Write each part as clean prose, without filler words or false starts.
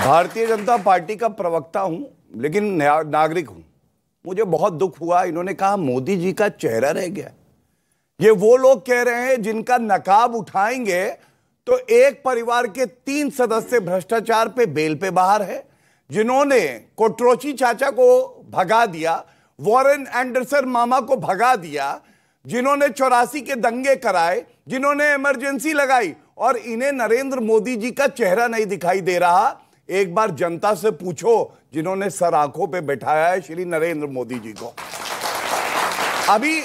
Bharatiya Janata party का प्रवक्ता हूं, लेकिन नागरिक हूं। मुझे बहुत दुख हुआ, इन्होंने कहा मोदी जी का चेहरा रह गया। ये वो लोग कह रहे हैं जिनका नकाब उठाएंगे तो एक परिवार के 3 सदस्य भ्रष्टाचार पे बेल पे बाहर है, जिन्होंने कोट्रोची चाचा को भगा दिया, वॉरेन एंडरसन मामा को भगा दिया, जिन्होंने 84 के दंगे कराए, जिन्होंने इमरजेंसी लगाई, और इन्हें नरेंद्र मोदी जी का चेहरा नहीं दिखाई दे रहा। एक बार जनता से पूछो जिन्होंने सर आंखों पे बैठाया है श्री नरेंद्र मोदी जी को। अभी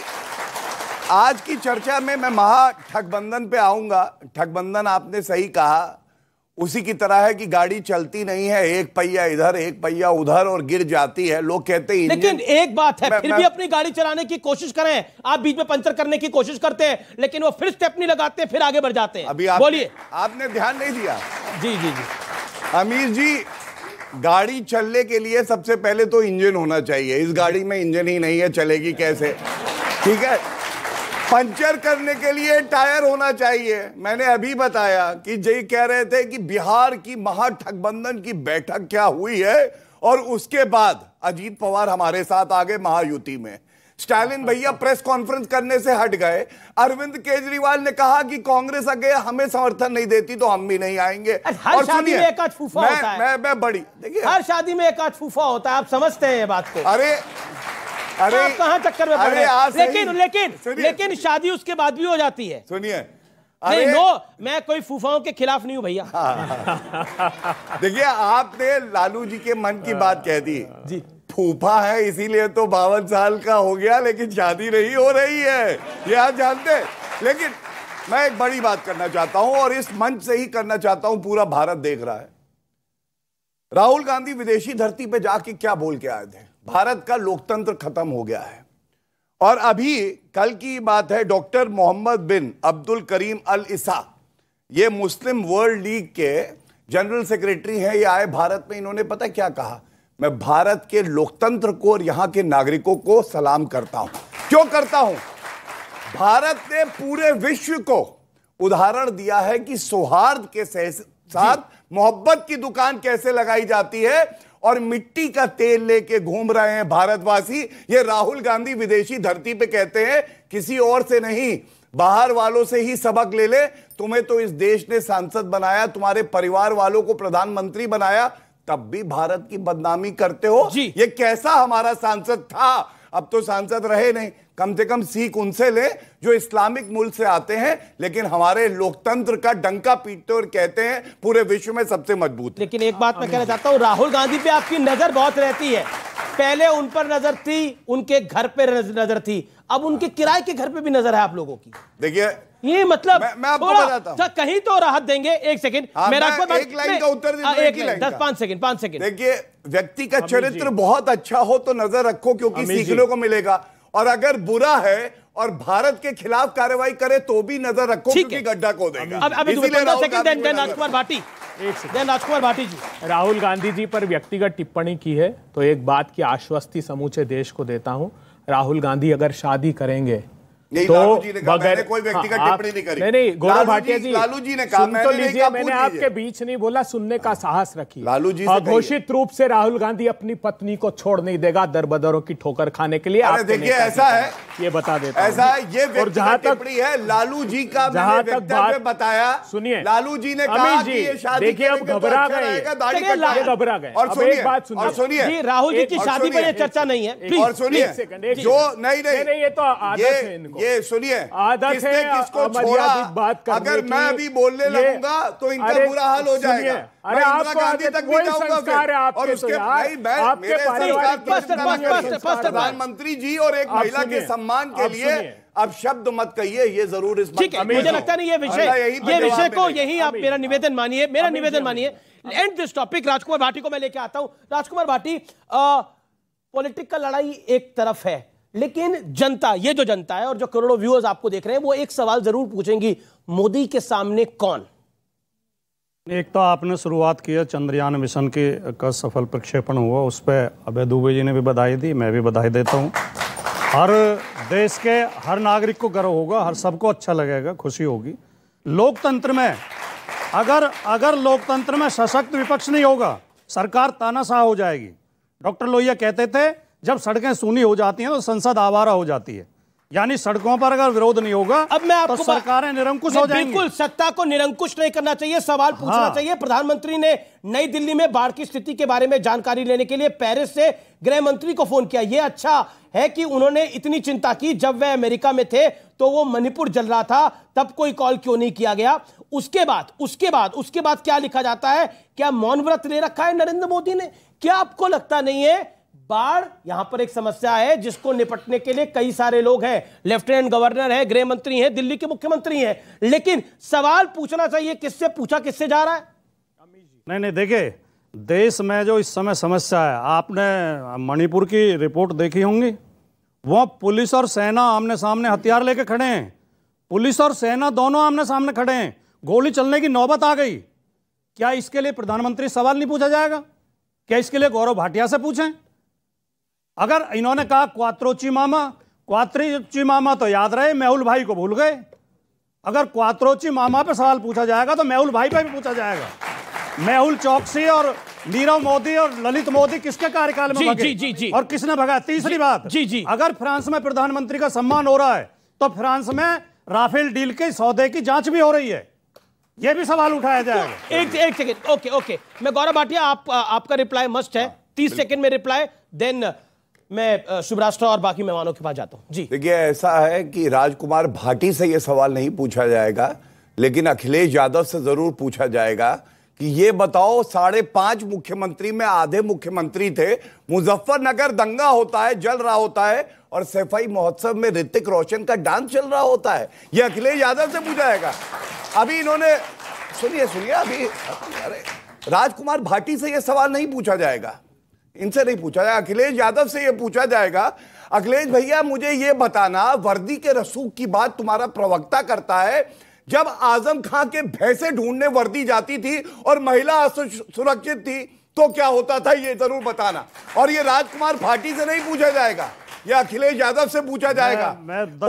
आज की चर्चा में मैं महा ठगबंधन पे आऊंगा। ठगबंधन आपने सही कहा, उसी की तरह है कि गाड़ी चलती नहीं है, एक पहिया इधर एक पहिया उधर और गिर जाती है। लोग कहते हैं लेकिन एक बात है, फिर भी अपनी गाड़ी चलाने की कोशिश करें। आप बीच में पंचर करने की कोशिश करते हैं, लेकिन वो फिर स्टेप नहीं लगाते, फिर आगे बढ़ जाते हैं। अभी बोलिए, आपने ध्यान नहीं दिया। जी जी जी अमीर जी, गाड़ी चलने के लिए सबसे पहले तो इंजन होना चाहिए। इस गाड़ी में इंजन ही नहीं है, चलेगी कैसे? ठीक है। पंचर करने के लिए टायर होना चाहिए। मैंने अभी बताया कि जय कह रहे थे कि बिहार की महाठगबंधन की बैठक क्या हुई है, और उसके बाद अजीत पवार हमारे साथ आ गए महायुति में। स्टालिन भैया प्रेस कॉन्फ्रेंस करने से हट गए। अरविंद केजरीवाल ने कहा कि कांग्रेस अगर हमें समर्थन नहीं देती तो हम भी नहीं आएंगे। हर शादी में एक आध फूफा होता है। मैं बड़ी देखिए, हर शादी में एक आध फूफा होता है, आप समझते हैं ये बात को? अरे आप कहां चक्कर में पड़ रहे हैं? लेकिन शादी उसके बाद भी हो जाती है। सुनिए, नहीं, नो, मैं कोई फूफाओं के खिलाफ नहीं हूं भैया। देखिए, आपने लालू जी के मन की बात कह दी जी। फूफा है इसीलिए तो 52 साल का हो गया, लेकिन शादी नहीं हो रही है, ये आप जानते हैं। लेकिन मैं एक बड़ी बात करना चाहता हूं, और इस मंच से ही करना चाहता हूं, पूरा भारत देख रहा है। राहुल गांधी विदेशी धरती पे जाके क्या बोल के आए थे? भारत का लोकतंत्र खत्म हो गया है। और अभी कल की बात है, डॉक्टर मोहम्मद बिन अब्दुल करीम अल इसा, ये मुस्लिम वर्ल्ड लीग के जनरल सेक्रेटरी हैं, ये आए भारत में। इन्होंने पता क्या कहा? मैं भारत के लोकतंत्र को और यहां के नागरिकों को सलाम करता हूं। क्यों करता हूं? भारत ने पूरे विश्व को उदाहरण दिया है कि सौहार्द के साथ मोहब्बत की दुकान कैसे लगाई जाती है, और मिट्टी का तेल लेके घूम रहे हैं भारतवासी। ये राहुल गांधी विदेशी धरती पे कहते हैं किसी और से नहीं, बाहर वालों से ही सबक ले ले। तुम्हें तो इस देश ने सांसद बनाया, तुम्हारे परिवार वालों को प्रधानमंत्री बनाया, तब भी भारत की बदनामी करते हो। ये कैसा हमारा सांसद था? अब तो सांसद रहे नहीं। कम से कम सीख उनसे ले जो इस्लामिक मुल्क से आते हैं, लेकिन हमारे लोकतंत्र का डंका पीटते और कहते हैं पूरे विश्व में सबसे मजबूत। लेकिन एक बात मैं कहना चाहता हूं, राहुल गांधी पे आपकी नजर बहुत रहती है। पहले उन पर नजर थी, उनके घर पे नजर थी, अब उनके किराए के घर पे भी नजर है आप लोगों की। देखिए, ये मतलब मैं आपको बताता हूं, कहीं तो राहत देंगे। एक सेकंड, मेरा एक लाइन का उत्तर देता हूं। 5 सेकंड। देखिए, व्यक्ति का चरित्र बहुत अच्छा हो तो नजर रखो, क्योंकि सीखने को मिलेगा। और अगर बुरा है और भारत के खिलाफ कार्रवाई करे तो भी नजर रखो, क्योंकि गड्ढा को देगा। राजकुमार भाटी जी, राहुल गांधी जी पर व्यक्तिगत टिप्पणी की है, तो एक बात की आश्वस्ति समूचे देश को देता हूं, राहुल गांधी अगर शादी करेंगे तो बगैर कोई व्यक्तिगत टिप्पणी नहीं करी। नहीं, गौरव भाटिया जी, लालू जी ने कहा, सुन तो लीजिए, मैंने आपके बीच नहीं बोला, सुनने का साहस रखिए। लालू जी घोषित रूप से राहुल गांधी अपनी पत्नी को छोड़ नहीं देगा दरबदरों की ठोकर खाने के लिए। देखिए, ऐसा है, ये बता देता ऐसा है, ये व्यक्तिगत टिप्पणी है लालू जी का। जहां तक बात बताया, सुनिए, लालू जी ने कहा कि ये शादी, देखिए अब घबरा गए, घबरा गए। और एक बात सुनिए, राहुल जी की शादी पर चर्चा नहीं है। और सुनिए, जो नहीं, ये तो आदत है इनको। ये सुनिए, किसने किसको छोड़ा? अगर मैं अभी बोलने लगूंगा तो इनका बुरा हाल हो जाएगा। अरे इंदिरा गांधी तक भी जाऊंगा और उसके प्रधानमंत्री जी और एक महिला के सम्मान के लिए अब शब्द मत कहिए, ये जरूर इस मुझे लगता नहीं ये विषय को यही आप मेरा निवेदन मानिए, एंड दिस टॉपिक। राजकुमार भाटी को मैं लेके आता हूं। राजकुमार भाटी, पॉलिटिक्स का लड़ाई एक तरफ है, लेकिन जनता, ये जो जनता है और जो करोड़ों व्यूअर्स आपको देख रहे हैं, वो एक सवाल जरूर पूछेंगी, मोदी के सामने कौन? एक तो आपने शुरुआत किया चंद्रयान मिशन का सफल प्रक्षेपण हुआ, उस पर अभय दुबे जी ने भी बधाई दी, मैं भी बधाई देता हूँ। हर देश के हर नागरिक को गर्व होगा, हर सबको अच्छा लगेगा, खुशी होगी। लोकतंत्र में अगर लोकतंत्र में सशक्त विपक्ष नहीं होगा सरकार तानाशाह हो जाएगी। डॉक्टर लोहिया कहते थे जब सड़कें सूनी हो जाती हैं तो संसद आवारा हो जाती है, यानी सड़कों पर अगर विरोध नहीं होगा अब मैं आपको तो सरकारें निरंकुश हो जाएंगी। बिल्कुल, सत्ता को निरंकुश नहीं करना चाहिए, सवाल पूछना चाहिए। प्रधानमंत्री ने नई दिल्ली में बाढ़ की स्थिति के बारे में जानकारी लेने के लिए पेरिस से गृह मंत्री को फोन किया। यह अच्छा है कि उन्होंने इतनी चिंता की। जब वह अमेरिका में थे तो वो मणिपुर जल रहा था, तब कोई कॉल क्यों नहीं किया गया? उसके बाद क्या लिखा जाता है? क्या मौन व्रत ले रखा है नरेंद्र मोदी ने? क्या आपको लगता नहीं है बाढ़ यहां पर एक समस्या है जिसको निपटने के लिए कई सारे लोग हैं, लेफ्टिनेंट गवर्नर है, गृह मंत्री हैं, दिल्ली के मुख्यमंत्री हैं, लेकिन सवाल पूछना चाहिए किससे पूछा किससे जा रहा है? नहीं, देखिए देश में जो इस समय समस्या है, आपने मणिपुर की रिपोर्ट देखी होंगी, वहां पुलिस और सेना आमने सामने हथियार लेके खड़े हैं, पुलिस और सेना दोनों आमने सामने खड़े हैं, गोली चलने की नौबत आ गई। क्या इसके लिए प्रधानमंत्री सवाल नहीं पूछा जाएगा? क्या इसके लिए गौरव भाटिया से पूछें? अगर इन्होंने कहा क्वात्रोची मामा तो याद रहे, मेहुल भाई को भूल गए। अगर क्वात्रोची मामा पे सवाल पूछा जाएगा तो मेहुल भाई पे भी पूछा जाएगा। मेहुल चौकसी और नीरव मोदी और ललित मोदी किसके कार्यकाल में भगे? जी। और किसने भगा? तीसरी बात, अगर फ्रांस में प्रधानमंत्री का सम्मान हो रहा है तो फ्रांस में राफेल डील के सौदे की जांच भी हो रही है, यह भी सवाल उठाया जाएगा। एक सेकंड, ओके, मैं गौरव भाटिया आपका रिप्लाई मस्ट है, 30 सेकंड में रिप्लाई, देन मैं शुभ राष्ट्र और बाकी मेहमानों के पास जाता हूं। जी देखिए, ऐसा है कि राजकुमार भाटी से यह सवाल नहीं पूछा जाएगा, लेकिन अखिलेश यादव से जरूर पूछा जाएगा कि ये बताओ 5.5 मुख्यमंत्री में आधे मुख्यमंत्री थे, मुजफ्फरनगर दंगा होता है, जल रहा होता है, और सफाई महोत्सव में ऋतिक रोशन का डांस चल रहा होता है, ये अखिलेश यादव से पूछा जाएगा। अभी इन्होंने सुनिए अभी, अरे राजकुमार भाटी से यह सवाल नहीं पूछा जाएगा, इनसे नहीं पूछा जाएगा, अखिलेश यादव से यह पूछा जाएगा। अखिलेश भैया मुझे यह बताना, वर्दी के रसूख की बात तुम्हारा प्रवक्ता करता है, जब आजम खां के भैंसे ढूंढने वर्दी जाती थी और महिला सुरक्षित थी तो क्या होता था, ये जरूर बताना। और ये राजकुमार भाटी से नहीं पूछा जाएगा, ये अखिलेश यादव से पूछा जाएगा।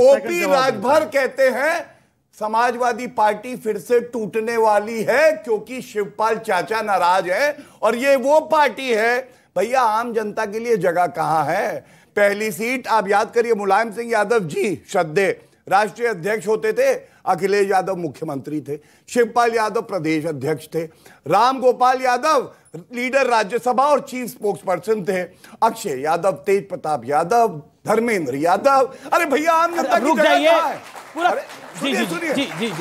ओपी राजभर कहते हैं समाजवादी पार्टी फिर से टूटने वाली है क्योंकि शिवपाल चाचा नाराज है, और ये वो पार्टी है भैया आम जनता के लिए जगह कहां है। पहली सीट आप याद करिए, मुलायम सिंह यादव जी श्रद्धे राष्ट्रीय अध्यक्ष होते थे, अखिलेश यादव मुख्यमंत्री थे, शिवपाल यादव प्रदेश अध्यक्ष थे, राम गोपाल यादव लीडर राज्यसभा और चीफ स्पोक्स पर्सन थे, अक्षय यादव, तेज प्रताप यादव, धर्मेंद्र यादव। अरे भैया आम जनता की जगह कहां है? पूरा सुनिए,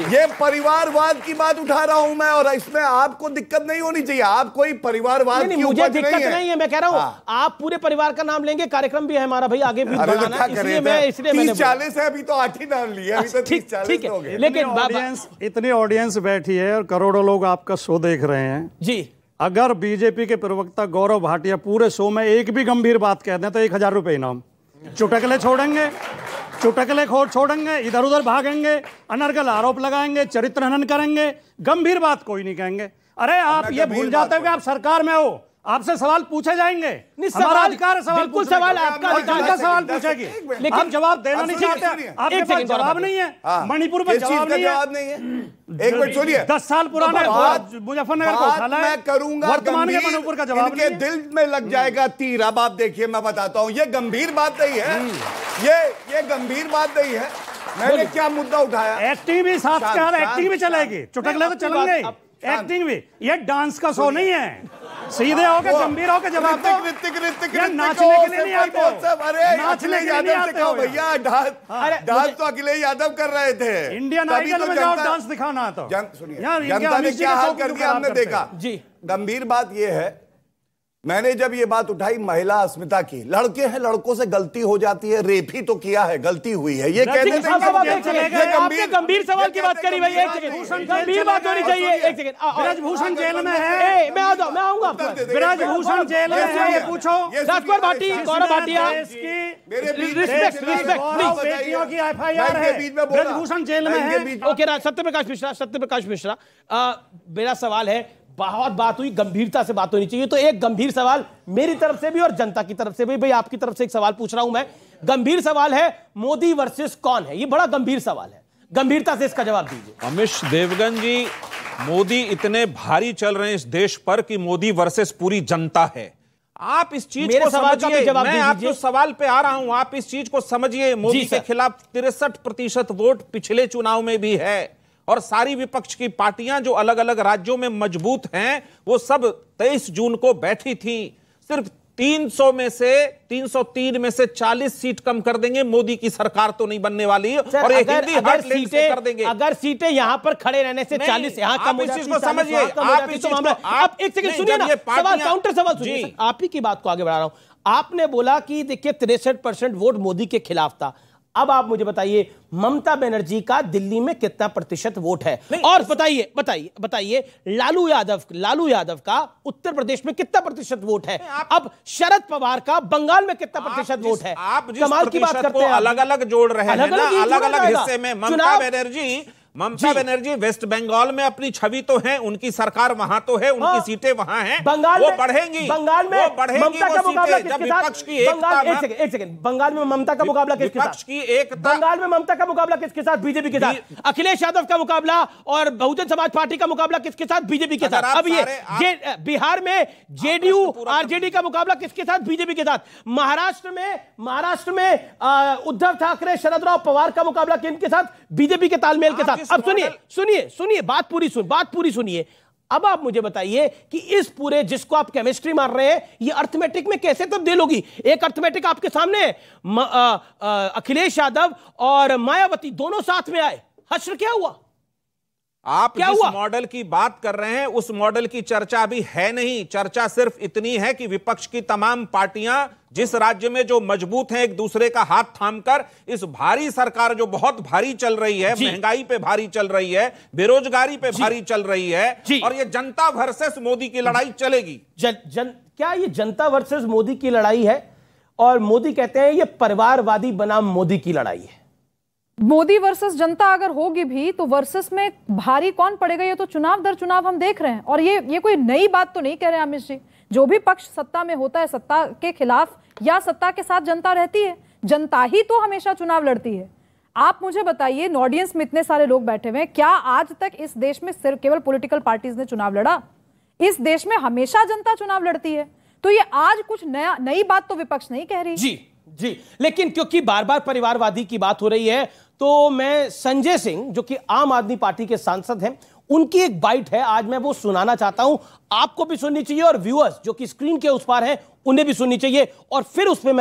ये परिवारवाद की बात उठा रहा हूं मैं, और इसमें आपको दिक्कत नहीं होनी चाहिए। आप कोई परिवारवाद की मुझे दिक्कत नहीं है, मैं कह रहा हूं आप पूरे परिवार का नाम लेंगे, कार्यक्रम भी है हमारा भाई आगे भी बढ़ाना, इसलिए मैंने 30-40 है, अभी तो 8 ही नाम लिए, अभी तो 30-40 हो गए। लेकिन इतनी ऑडियंस बैठी है और करोड़ों लोग आपका शो देख रहे हैं जी। अगर बीजेपी के प्रवक्ता गौरव भाटिया पूरे शो में एक भी गंभीर बात कह दें तो 1000 रुपए इनाम। चुटकले छोड़ेंगे, इधर उधर भागेंगे, अनर्गल आरोप लगाएंगे, चरित्र हनन करेंगे, गंभीर बात कोई नहीं कहेंगे। अरे आप ये भूल जाते हो कि आप सरकार में हो, आपसे सवाल पूछे जाएंगे, हमारा अधिकार है सवाल, बिल्कुल सवाल आपका अधिकार है, सवाल पूछेगी, लेकिन आप जवाब देना नहीं चाहते, आपके पास जवाब नहीं है, मणिपुर में जवाब नहीं है। एक मिनट सुनिए, 10 साल पुराने मुजफ्फरनगर को उठाना है, मैं करूंगा, वर्तमान के मणिपुर का जवाब इनके दिल में लग जाएगा तीर। अब आप देखिए, मैं बताता हूं, ये गंभीर बात नहीं है, ये गंभीर बात नहीं है। मैंने क्या मुद्दा उठाया? एक्टिंग भी साथ क्या, एक्टिंग भी चलेगी, चुटकले तो चलेंगे, एक्टिंग भी। ये डांस का शो नहीं है, सीधे होकर गंभीर होकर जवाब दो। नाचने के लिए नहीं आते हो, नाचने के लिए नहीं आते हो भैया। डांस तो अखिलेश यादव कर रहे थे, इंडियन आइडल में जाओ डांस दिखाना। तो सुनिए, जनता ने क्या हाल कर दिया हमने देखा जी। गंभीर बात यह है, मैंने जब ये बात उठाई महिला अस्मिता की, लड़के हैं, लड़कों से गलती हो जाती है, रेप ही तो किया है, गलती हुई है, ये कहते हैं। आपने गंभीर सवाल की बात करी भाई, एक सेकंड, गंभीर बात होनी चाहिए, एक सेकंड। ब्रजभूषण जेल में है, मैं आऊंगा। ब्रजभूषण जेल में है, ये पूछो। राजकुमार भाटी, गौरव भाटिया, बेटियों की FIR है, ब्रजभूषण जेल में है। ओके, सत्यप्रकाश मिश्रा, मेरा सवाल है, बहुत बात हुई, गंभीरता से बात होनी चाहिए, तो एक गंभीर सवाल मेरी तरफ से भी और जनता की तरफ से भी, भाई आपकी तरफ से एक सवाल पूछ रहा हूं मैं। गंभीर सवाल है, मोदी वर्सेस कौन है? ये बड़ा गंभीर सवाल है, गंभीरता से इसका जवाब दीजिए। अमिश देवगन जी मोदी इतने भारी चल रहे हैं इस देश पर कि मोदी वर्सेस पूरी जनता है। आप इस चीज को समझिए, मैं आपके सवाल पे आ रहा हूं, आप इस चीज को समझिए। मोदी के खिलाफ 63% वोट पिछले चुनाव में भी है, और सारी विपक्ष की पार्टियां जो अलग अलग राज्यों में मजबूत हैं वो सब 23 जून को बैठी थी। सिर्फ 303 में से 40 सीट कम कर देंगे, मोदी की सरकार तो नहीं बनने वाली। और ये हिंदी हार्टलैंड से कर देंगे। अगर सीटें यहां पर खड़े रहने से 40 यहां कम हो जाती, इसको समझिए। आप इस चीज को आप एक सेकंड सुनिए ना, सवाल काउंटर सवाल सुनिए, आप ही की बात को आगे बढ़ा रहा हूं। आपने बोला कि देखिए 63% वोट मोदी के खिलाफ था। अब आप मुझे बताइए ममता बनर्जी का दिल्ली में कितना प्रतिशत वोट है, और बताइए लालू यादव का उत्तर प्रदेश में कितना प्रतिशत वोट है, अब शरद पवार का बंगाल में कितना प्रतिशत वोट है। आप कमाल की बात करते हैं, अलग अलग जोड़ रहे हैं ना, अलग अलग हिस्से में। ममता बनर्जी वेस्ट बंगाल में अपनी छवि तो है, उनकी सरकार वहां तो है, उनकी सीटें वहां हैं, वो बढ़ेंगी, बंगाल में ममता का मुकाबला किसके साथ? विपक्ष की एक सेकंड, बंगाल में ममता का मुकाबला किसके साथ? बंगाल में ममता का मुकाबला किसके साथ? बीजेपी के साथ। अखिलेश यादव का मुकाबला और बहुजन समाज पार्टी का मुकाबला किसके साथ? बीजेपी के साथ। अब ये बिहार में जेडीयू आरजेडी का मुकाबला किसके साथ? बीजेपी के साथ। महाराष्ट्र में उद्धव ठाकरे शरद राव पवार का मुकाबला किनके साथ? बीजेपी के तालमेल के साथ। अब सुनिए, बात पूरी सुनिए। अब आप मुझे बताइए कि इस पूरे जिसको आप केमिस्ट्री मार रहे हैं, ये अर्थमेटिक में कैसे तब्दील होगी? एक अर्थमेटिक आपके सामने है, अखिलेश यादव और मायावती दोनों साथ में आए, हश्र क्या हुआ? आप जिस मॉडल की बात कर रहे हैं उस मॉडल की चर्चा अभी है नहीं। चर्चा सिर्फ इतनी है कि विपक्ष की तमाम पार्टियां जिस राज्य में जो मजबूत हैं, एक दूसरे का हाथ थामकर इस भारी सरकार जो बहुत भारी चल रही है, महंगाई पे भारी चल रही है, बेरोजगारी पे भारी चल रही है, और ये जनता वर्सेस मोदी की लड़ाई चलेगी। क्या ये जनता वर्सेस मोदी की लड़ाई है? और मोदी कहते हैं ये परिवारवादी बनाम मोदी की लड़ाई है। मोदी वर्सेस जनता अगर होगी भी तो वर्सेस में भारी कौन पड़ेगा, ये तो चुनाव दर चुनाव हम देख रहे हैं। और ये कोई नई बात तो नहीं कह रहे अमित जी। जो भी पक्ष सत्ता में होता है, सत्ता के खिलाफ या सत्ता के साथ जनता रहती है, जनता ही तो हमेशा चुनाव लड़ती है। आप मुझे बताइए, ऑडियंस में इतने सारे लोग बैठे हुए हैं, क्या आज तक इस देश में सिर्फ केवल पॉलिटिकल पार्टीज ने चुनाव लड़ा? इस देश में हमेशा जनता चुनाव लड़ती है। तो ये आज कुछ नई बात तो विपक्ष नहीं कह रही। जी, लेकिन क्योंकि बार बार परिवारवादी की बात हो रही है, तो मैं संजय सिंह जो कि आम आदमी पार्टी के सांसद हैं, उनकी एक बाइट है, आज मैं वो सुनाना चाहता हूं। आपको भी सुननी चाहिए और व्यूअर्स जो कि स्क्रीन के उस पार हैं उन्हें भी सुननी चाहिए, और फिर उसमें